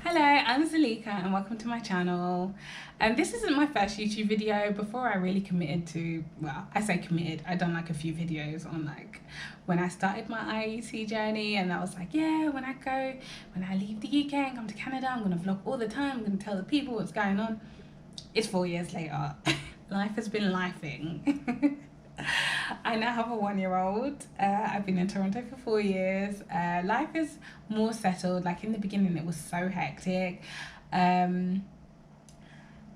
Hello, I'm Zalika and welcome to my channel. This isn't my first YouTube video. Before I really committed to, well, I say committed, I done like a few videos on like when I started my IEC journey, and I was like, yeah, when I leave the UK and come to Canada, I'm gonna vlog all the time, I'm gonna tell the people what's going on. It's 4 years later. Life has been lifing. I now have a 1-year-old. I've been in Toronto for 4 years. Life is more settled. Like in the beginning, it was so hectic. Um,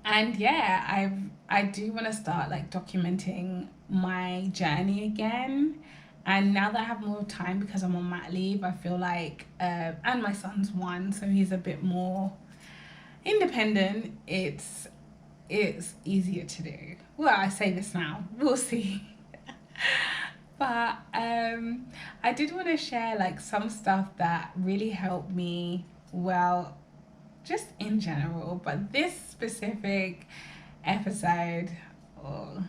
and yeah, I do want to start like documenting my journey again. And now that I have more time because I'm on mat leave, I feel like, and my son's 1, so he's a bit more independent. It's easier to do. Well, I say this now. We'll see. But I did want to share like some stuff that really helped me, well, just in general, but this specific episode or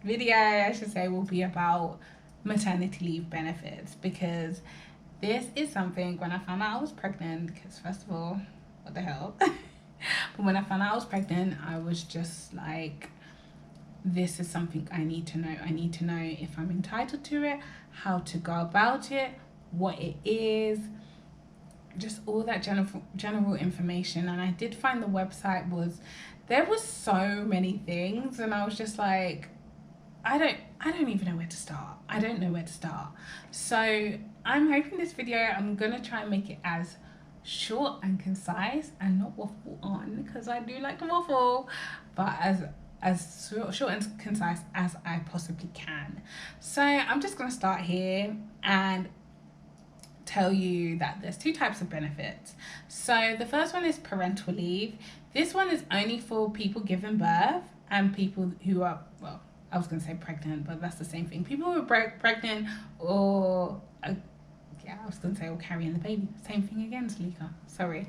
video, I should say, will be about maternity leave benefits, because this is something when I found out I was pregnant, because first of all, what the hell? But when I found out I was pregnant, I was just like, this is something I need to know. I need to know if I'm entitled to it, how to go about it, what it is, just all that general information. And I did find the website there was so many things, and I was just like, I don't even know where to start. I don't know where to start. So I'm hoping this video, I'm gonna try and make it as short and concise and not waffle on, because I do like to waffle, but as short and concise as I possibly can. So I'm just going to start here and tell you that there's 2 types of benefits. So the first one is parental leave. This one is only for people giving birth and people who are, well, I was going to say pregnant, but that's the same thing. People who are pregnant or yeah, I was going to say, or carrying the baby. Same thing again, Salika. Sorry.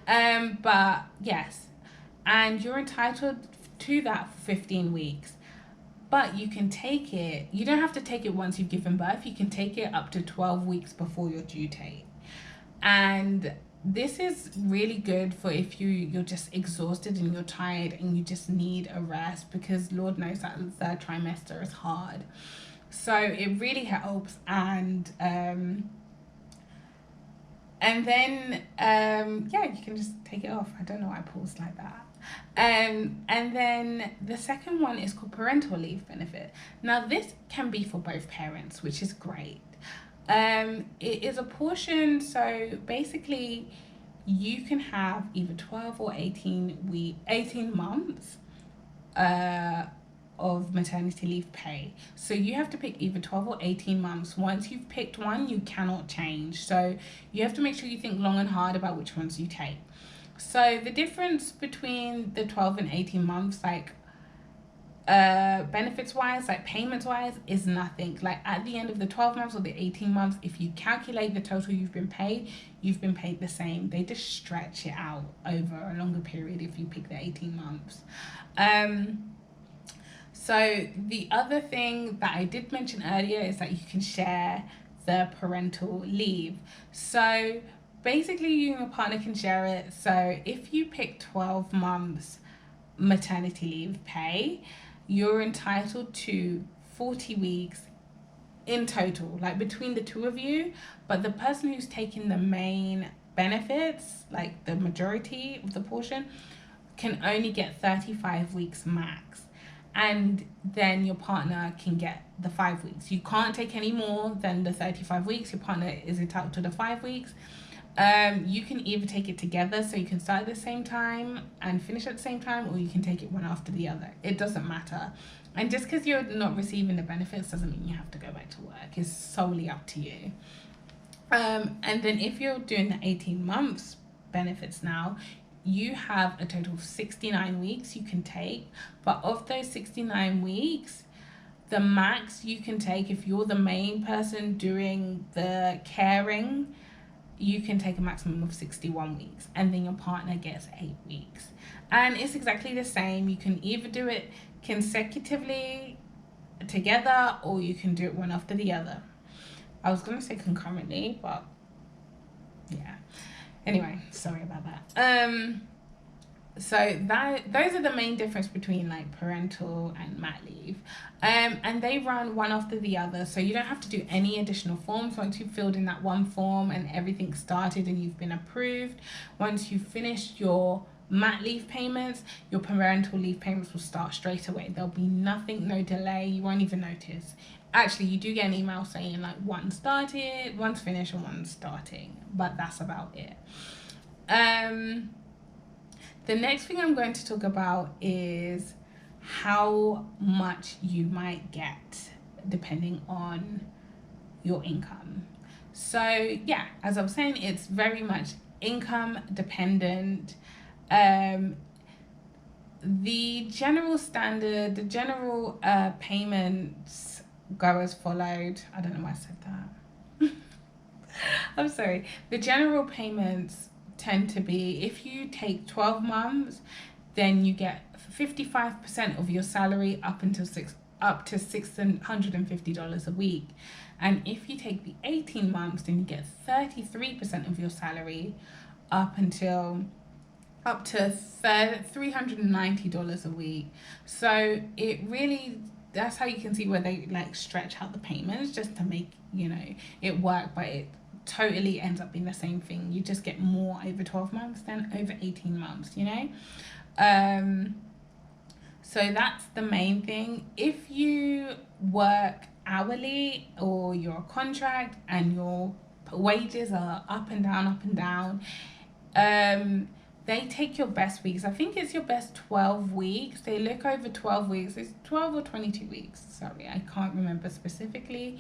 But yes, and you're entitled to that for 15 weeks. But you can take it, you don't have to take it once you've given birth. You can take it up to 12 weeks before your due date. And this is really good for if you're just exhausted and you're tired and you just need a rest, because Lord knows that the 3rd trimester is hard. So it really helps. And then yeah, you can just take it off. I don't know why I paused like that. And then the second one is called parental leave benefit. Now this can be for both parents, which is great. It is a portion, so basically you can have either 12 or 18 months of maternity leave pay. So you have to pick either 12 or 18 months. Once you've picked one, you cannot change. So you have to make sure you think long and hard about which ones you take. So the difference between the 12 and 18 months, like benefits wise, like payments wise, is nothing. Like at the end of the 12 months or the 18 months, if you calculate the total you've been paid the same. They just stretch it out over a longer period if you pick the 18 months. So the other thing that I did mention earlier is that you can share the parental leave. So basically you and your partner can share it. So if you pick 12 months maternity leave pay, you're entitled to 40 weeks in total, like between the 2 of you. But the person who's taking the main benefits, like the majority of the portion, can only get 35 weeks max. And then your partner can get the 5 weeks. You can't take any more than the 35 weeks. Your partner is entitled to the 5 weeks. You can either take it together, so you can start at the same time and finish at the same time, or you can take it one after the other. It doesn't matter. And just because you're not receiving the benefits doesn't mean you have to go back to work. It's solely up to you. And then if you're doing the 18 months benefits now, you have a total of 69 weeks you can take. But of those 69 weeks, the max you can take, if you're the main person doing the caring, you can take a maximum of 61 weeks, and then your partner gets 8 weeks. And it's exactly the same. You can either do it consecutively together, or you can do it one after the other. I was going to say concurrently, but yeah. Anyway, sorry about that. So those are the main difference between like parental and mat leave, and they run one after the other, so you don't have to do any additional forms once you've filled in that one form and everything started and you've been approved. Once you've finished your mat leave payments, your parental leave payments will start straight away. There'll be nothing, no delay, you won't even notice. Actually, you do get an email saying like one started, one's finished, and one's starting, but that's about it. The next thing I'm going to talk about is how much you might get depending on your income. So yeah, as I was saying, it's very much income dependent. The general standard, the general payments go as followed. I don't know why I said that. I'm sorry. The general payments tend to be, if you take 12 months, then you get 55% of your salary up to $650 a week. And if you take the 18 months, then you get 33% of your salary up to $390 a week. So it really, that's how you can see where they like stretch out the payments just to make, you know, it work, but it totally ends up being the same thing. You just get more over 12 months than over 18 months, you know. So that's the main thing. If you work hourly or you're a contract and your wages are up and down, they take your best weeks. I think it's your best 12 weeks. They look over 12 weeks. It's 12 or 22 weeks. Sorry, I can't remember specifically.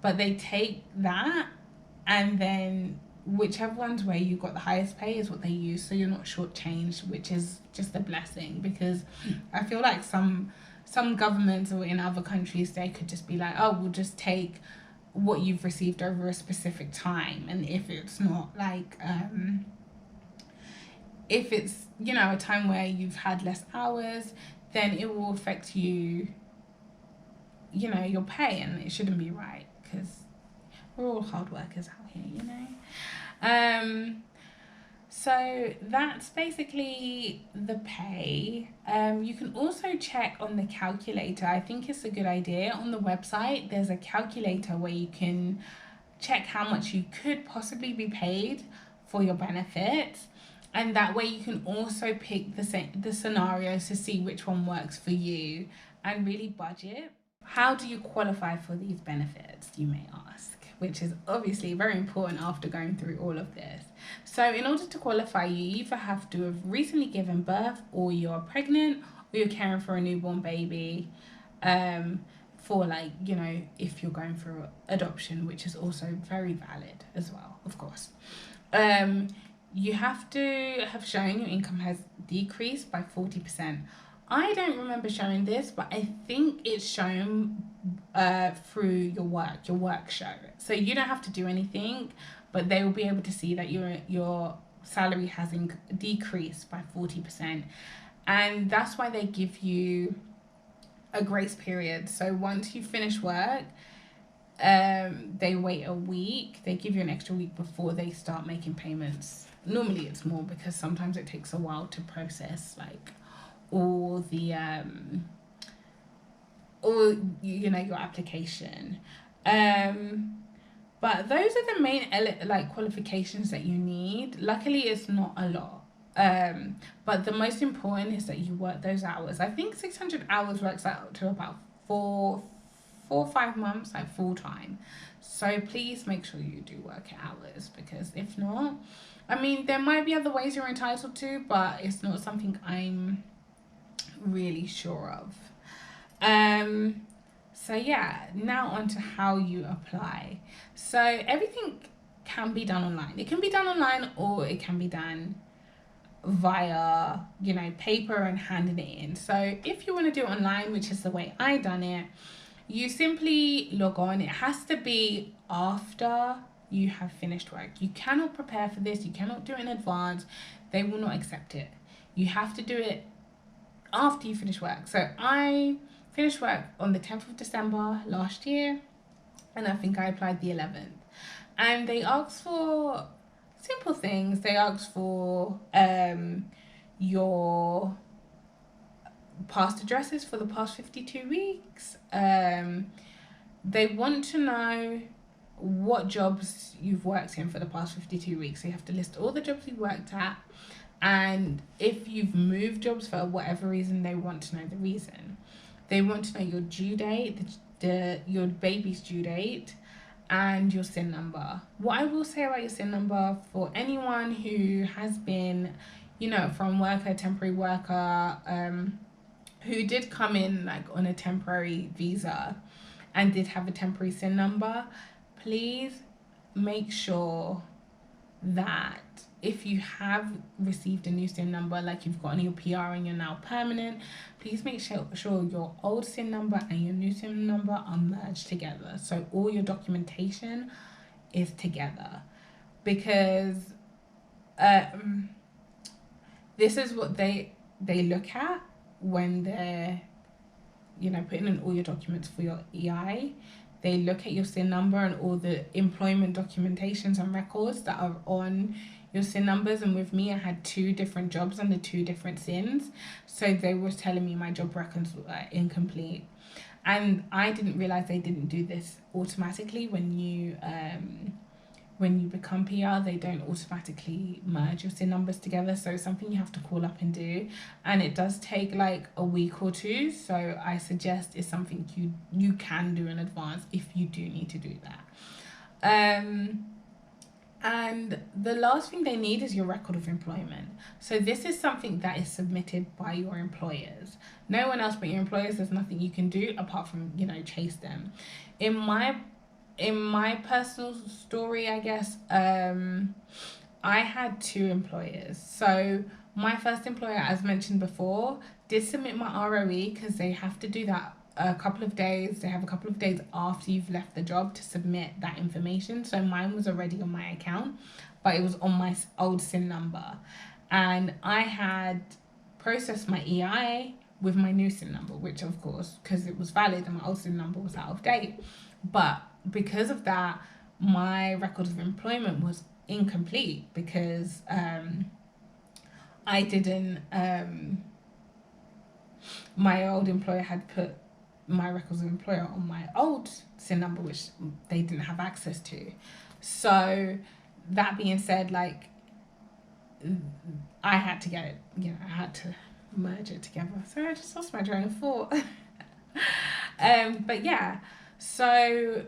But they take that, and then whichever one's where you got the highest pay is what they use, so you're not shortchanged, which is just a blessing. Because I feel like some governments or in other countries, they could just be like, oh, we'll just take what you've received over a specific time, and if it's not like if it's, you know, a time where you've had less hours, then it will affect you, you know, your pay, and it shouldn't be right, because we're all hard workers out here, you know. So that's basically the pay. You can also check on the calculator. I think it's a good idea. On the website, there's a calculator where you can check how much you could possibly be paid for your benefits. And that way you can also pick the scenarios to see which one works for you and really budget. How do you qualify for these benefits, you may ask, which is obviously very important after going through all of this. So in order to qualify, you either have to have recently given birth, or you're pregnant, or you're caring for a newborn baby, for like, you know, if you're going through adoption, which is also very valid as well, of course. You have to have shown your income has decreased by 40%. I don't remember showing this, but I think it's shown through your work show. So you don't have to do anything, but they will be able to see that your salary has decreased by 40%. And that's why they give you a grace period. So once you finish work, they wait a week. They give you an extra week before they start making payments. Normally it's more, because sometimes it takes a while to process like all the or you know, your application. But those are the main like qualifications that you need. Luckily it's not a lot, but the most important is that you work those hours. I think 600 hours works out to about 4 or 5 months, like full time. So please make sure you do work hours, because if not, I mean, there might be other ways you're entitled to, but it's not something I'm really sure of. So yeah, now on to how you apply. So everything can be done online. It can be done online, or it can be done via, you know, paper and handing it in. So if you want to do it online, which is the way I done it, you simply log on. It has to be after you have finished work. You cannot prepare for this. You cannot do it in advance. They will not accept it. You have to do it after you finish work. So I finished work on the 10th of December last year, and I think I applied the 11th. And they asked for simple things. They ask for your past addresses for the past 52 weeks. They want to know what jobs you've worked in for the past 52 weeks. So you have to list all the jobs you worked at. And if you've moved jobs for whatever reason, they want to know the reason. They want to know your due date, your baby's due date, and your SIN number. What I will say about your SIN number, for anyone who has been, from worker, temporary worker, who did come in like on a temporary visa and did have a temporary SIN number, please make sure that if you have received a new SIN number, like you've got a new PR and you're now permanent, please make sure your old SIN number and your new SIN number are merged together. So all your documentation is together, because this is what they look at when they're putting in all your documents for your EI. They look at your SIN number and all the employment documentations and records that are on your SIN numbers. And with me, I had 2 different jobs under 2 different SINs. So they were telling me my job records were incomplete. And I didn't realize they didn't do this automatically. When you become PR, they don't automatically merge your SIN numbers together. So it's something you have to call up and do. And it does take like a week or 2. So I suggest it's something you can do in advance if you do need to do that. And the last thing they need is your record of employment. So this is something that is submitted by your employers. No one else but your employers. There's nothing you can do apart from, chase them. In my personal story, I guess, I had 2 employers. So my first employer, as mentioned before, did submit my ROE, because they have to do that a couple of days. They have a couple of days after you've left the job to submit that information. So mine was already on my account, but it was on my old SIN number. And I had processed my EI with my new SIN number, which of course, because it was valid and my old SIN number was out of date. But because of that, my record of employment was incomplete, because I didn't, my old employer had put my records of employer on my old SIN number, which they didn't have access to. So that being said, like, I had to get it, I had to merge it together. So I just lost my train of thought. But yeah, so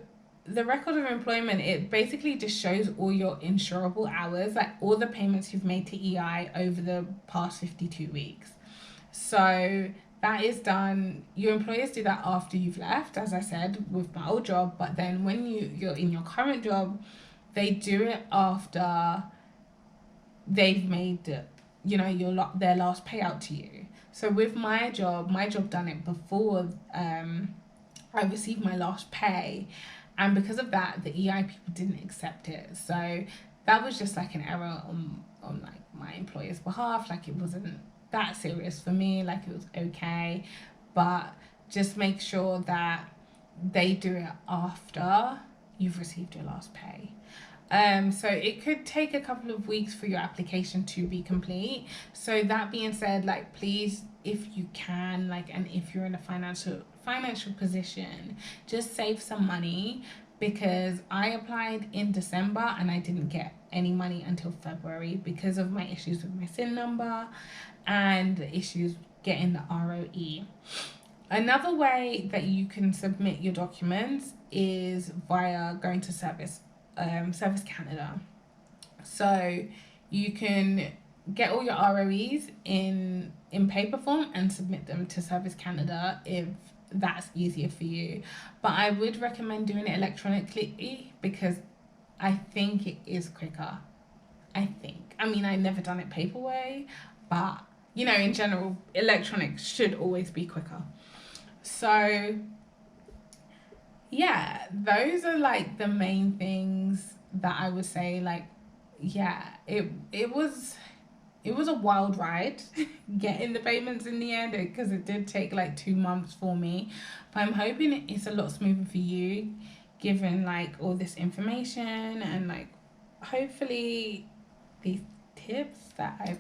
the record of employment, it basically just shows all your insurable hours, like all the payments you've made to EI over the past 52 weeks. So that is done. Your employers do that after you've left, as I said, with my old job. But then when you're in your current job, they do it after they've made, their last payout to you. So with my job done it before I received my last pay. And because of that, the EI people didn't accept it. So that was just like an error on like my employer's behalf. Like, it wasn't that serious for me. Like, it was okay. But just make sure that they do it after you've received your last pay. So it could take a couple of weeks for your application to be complete. So that being said, like, please, if you can, like, and if you're in a financial position, just save some money, because I applied in December and I didn't get any money until February because of my issues with my SIN number and the issues getting the ROE. Another way that you can submit your documents is via going to Service Canada. So you can get all your ROEs in paper form and submit them to Service Canada if that's easier for you. But I would recommend doing it electronically, because I think it is quicker. I mean, I've never done it paper way, but in general, electronic should always be quicker. So yeah, those are like the main things that I would say. Like, yeah, it was a wild ride getting the payments in the end, because it did take like 2 months for me. But I'm hoping it's a lot smoother for you, given like all this information, and like hopefully these tips that I've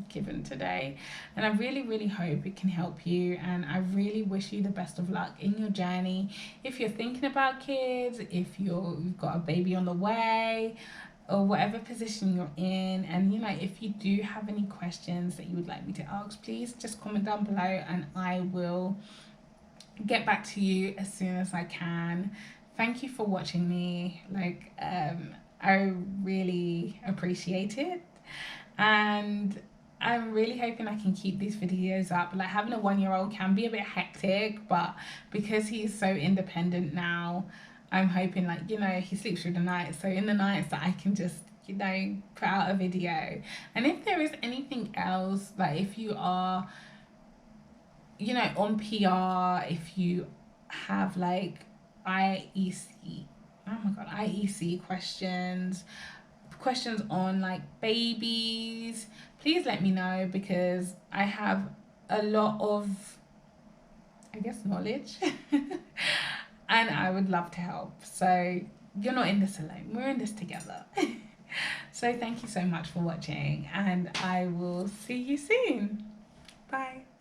given today, and I really hope it can help you, and I really wish you the best of luck in your journey. If you're thinking about kids, if you've got a baby on the way, or whatever position you're in, and you know, if you do have any questions that you would like me to ask, please just comment down below and I will get back to you as soon as I can. Thank you for watching me. Like, I really appreciate it, and I'm really hoping I can keep these videos up. Like, having a 1-year-old can be a bit hectic, but because he's so independent now, I'm hoping, like, you know, he sleeps through the night, so in the nights that I can just, you know, put out a video. And if there is anything else, like if you are, you know, on PR, if you have like IEC, oh my god, IEC questions on like babies, please let me know, because I have a lot of, I guess, knowledge and I would love to help. So you're not in this alone, we're in this together. So thank you so much for watching, and I will see you soon. Bye.